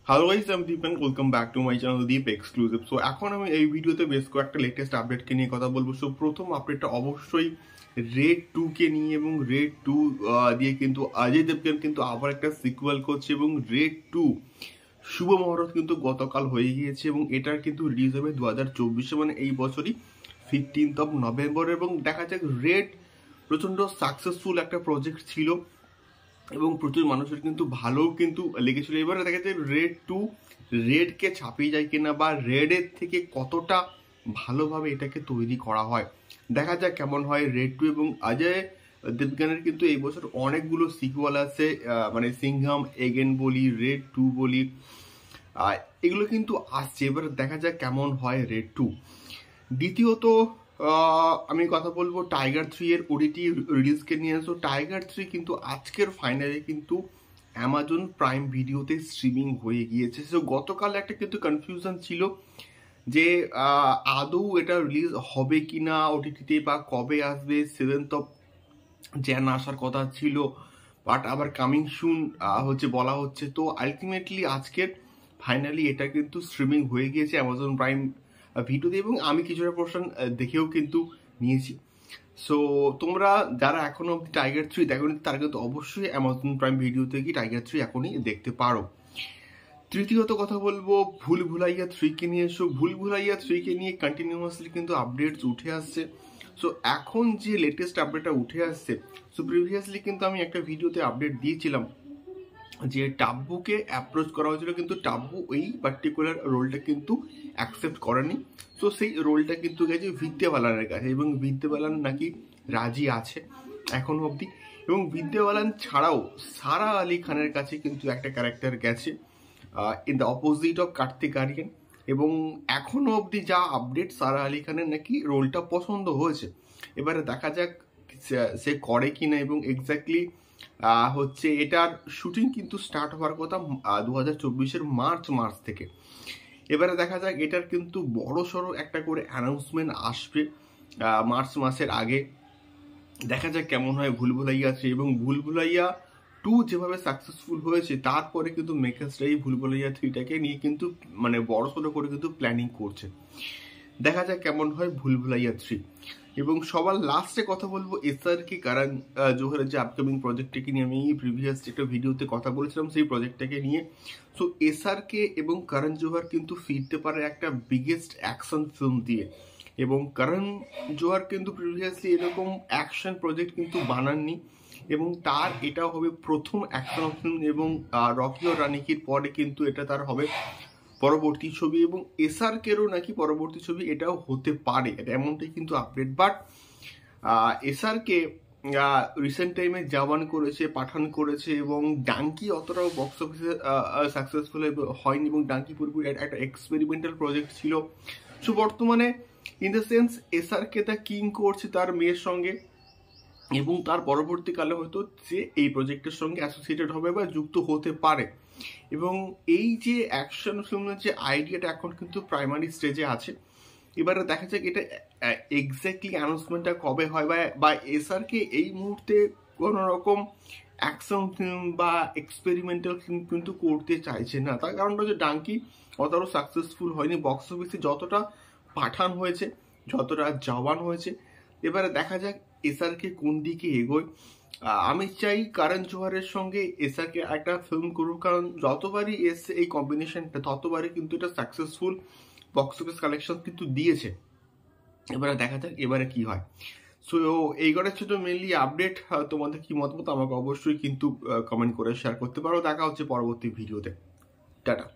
Hello guys, আমি Deep and welcome back to my channel Deep exclusive. So এখন আমি এই ভিডিওতে বেশ কয়েকটা লেটেস্ট আপডেটকে নিয়ে কথা বলবো। সো প্রথম আপডেটটা অবশ্যই রেড 2 কে নিয়ে, এবং রেড 2 দিয়ে কিন্তু অজয় দেবগন কিন্তু আবার একটা সিকুয়েল করছে, এবং রেড 2 শুভ মুহূর্ত কিন্তু গতকাল হয়ে গিয়েছে, এবং এটার কিন্তু রিলিজ হবে 2024 মানে এই বছরই 15 নভেম্বর। এবং দেখা যাক, রেড প্রচন্ড সাকসেসফুল একটা প্রজেক্ট ছিল এবং প্রচুর মানুষের কিন্তু ভালোও কিন্তু লেগেছিল। এবারে দেখা যায় রেড 2 রেডকে ছাপিয়ে যায় কিনা, বা রেডের থেকে কতটা ভালোভাবে এটাকে তৈরি করা হয়। দেখা যাক কেমন হয় রেড 2। এবং অজয় দেবগনের কিন্তু এই বছর অনেকগুলো সিকুয়াল আছে, মানে সিংঘম এগেন বলি, রেড 2 বলি, এগুলো কিন্তু আসছে। এবার দেখা যাক কেমন হয় রেড 2। দ্বিতীয়ত আমি কথা বলবো টাইগার 3 এর ওটিটি রিলিজকে নিয়ে। আসো টাইগার 3 কিন্তু আজকের ফাইনালে কিন্তু অ্যামাজন প্রাইম ভিডিওতে স্ট্রিমিং হয়ে গিয়েছে। সো গতকাল একটা কিন্তু কনফিউশন ছিল যে আদৌ এটা রিলিজ হবে কিনা ওটিটিতে, বা কবে আসবে। 7th Jan আসার কথা ছিল, বাট আবার কামিং সুন হচ্ছে বলা হচ্ছে। তো আলটিমেটলি আজকের ফাইনালি এটা কিন্তু স্ট্রিমিং হয়ে গিয়েছে অ্যামাজন প্রাইম ভিডিওতে, এবং আমি কিছুটা পোর্শন দেখেও কিন্তু নিয়েছি। সো তোমরা যারা এখনো অব্দি টাইগার 3 দেখোনি, তারা কিন্তু অবশ্যই অ্যামাজন প্রাইম ভিডিওতে গিয়ে টাইগার 3 এখনই দেখতে পারো। তৃতীয়ত কথা বলবো ভুল ভুলাইয়া 3 কে নিয়ে। সো ভুল ভুলাইয়া 3 কে নিয়ে কন্টিনিউয়াসলি কিন্তু আপডেটস উঠে আসছে। সো এখন যে লেটেস্ট আপডেটটা উঠে আসছে, সো প্রিভিয়াসলি কিন্তু আমি একটা ভিডিওতে আপডেট দিয়েছিলাম যে টাব্বুকে অ্যাপ্রোচ করা হয়েছিল, কিন্তু টাব্বু এই পার্টিকুলার রোলটা কিন্তু অ্যাকসেপ্ট করেনি। সো সেই রোলটা কিন্তু গেছে বিদ্যা বালানের কাছে, এবং বিদ্যা বালান নাকি রাজি আছে এখনো অবধি। এবং বিদ্যা বালান ছাড়াও সারা আলী খানের কাছে কিন্তু একটা ক্যারেক্টার গেছে in the opposite of Kartik Aaryan. এবং এখনো অবধি যা আপডেট, সারা আলী খানের নাকি রোলটা পছন্দ হয়েছে। এবারে দেখা যাক সে করে কিনা। এবং এক্স্যাক্টলি হচ্ছে এটার শুটিং কিন্তু স্টার্ট হওয়ার কথা 2024 মার্চ থেকে। এবারে দেখা যাক, এটার কিন্তু বড় সড়ো একটা করে অ্যানাউন্সমেন্ট আসবে মার্চ মাসের আগে। দেখা যাক কেমন হয় ভুল ভুলাইয়া 3। এবং ভুল ভুলাইয়া 2 যেভাবে সাকসেসফুল হয়েছে, তারপরে কিন্তু মেকার্সরাই ভুল ভুলাইয়া 3টাকে নিয়ে কিন্তু মানে বড় সড়ো করে কিন্তু প্ল্যানিং করছে। দেখা যাক কেমন হয় ভুল ভুলাইয়া 3। এবং সবার লাস্টে কথা বলবো এসআরকে কারণ জোহরের যে আপকামিং প্রজেক্টটাকে নিয়ে। আমি প্রিভিয়াস একটা ভিডিওতে কথা বলেছিলাম সেই প্রজেক্টটাকে নিয়ে। সো এসআরকে এবং করণ জোহর কিন্তু ফিরতে পারে একটা বিগেস্ট অ্যাকশন ফিল্ম দিয়ে। এবং করণ জোহর কিন্তু প্রিভিয়াসলি এরকম অ্যাকশন প্রজেক্ট কিন্তু বানাননি, এবং তার এটা হবে প্রথম অ্যাকশন ফিল্ম। এবং রকি ও রানিকির পরে কিন্তু এটা তার হবে পরবর্তী ছবি। এবং এসআরকেরও নাকি পরবর্তী ছবি এটাও হতে পারে, এটা এমনটাই কিন্তু আপডেট। বাট এসআরকে রিসেন্ট টাইমে জওয়ান করেছে, পাঠান করেছে, এবং ডাঙ্কি অতটাও বক্স অফিসে সাকসেসফুল হয়নি। এবং ডাঙ্কি পুরোপুরি একটা এক্সপেরিমেন্টাল প্রজেক্ট ছিল। সো বর্তমানে in the sense SRK the king করছে তার মেয়ের সঙ্গে, এবং তার পরবর্তীকালে হয়তো সে এই প্রজেক্টের সঙ্গে অ্যাসোসিয়েটেড হবে বা যুক্ত হতে পারে। এবং এই যে অ্যাকশন ফিল্মের যে আইডিয়াটা এখন কিন্তু প্রাইমারি স্টেজে আছে। এবারে দেখা যাক এটা এক্স্যাক্টলি অ্যানাউন্সমেন্টটা কবে হয়, বা এসআরকে এই মুহূর্তে কোনো রকম অ্যাকশন ফিল্ম বা এক্সপেরিমেন্টাল ফিল্ম কিন্তু করতে চাইছে না। তার কারণটা হচ্ছে ডাঙ্কি অতটা সাকসেসফুল হয়নি বক্স অফিসে, যতটা পাঠান হয়েছে, যতটা জওয়ান হয়েছে। এবারে দেখা যাক এসআরকে কোন দিকে এগোয়। আমি চাই করণ জোহরের সঙ্গে এসআরকে একটা ফিল্ম করুক, কারণ যতবারই এসে এই কম্বিনেশনটা, ততবারই কিন্তু এটা সাকসেসফুল বক্স অফিস কালেকশন কিন্তু দিয়েছে। এবারে দেখা যাক এবারে কি হয়। সো এই কটার ছোট মেনলি আপডেট। তোমাদের কি মতামত আমাকে অবশ্যই কিন্তু কমেন্ট করে শেয়ার করতে পারো। দেখা হচ্ছে পরবর্তী ভিডিওতে। টাটা।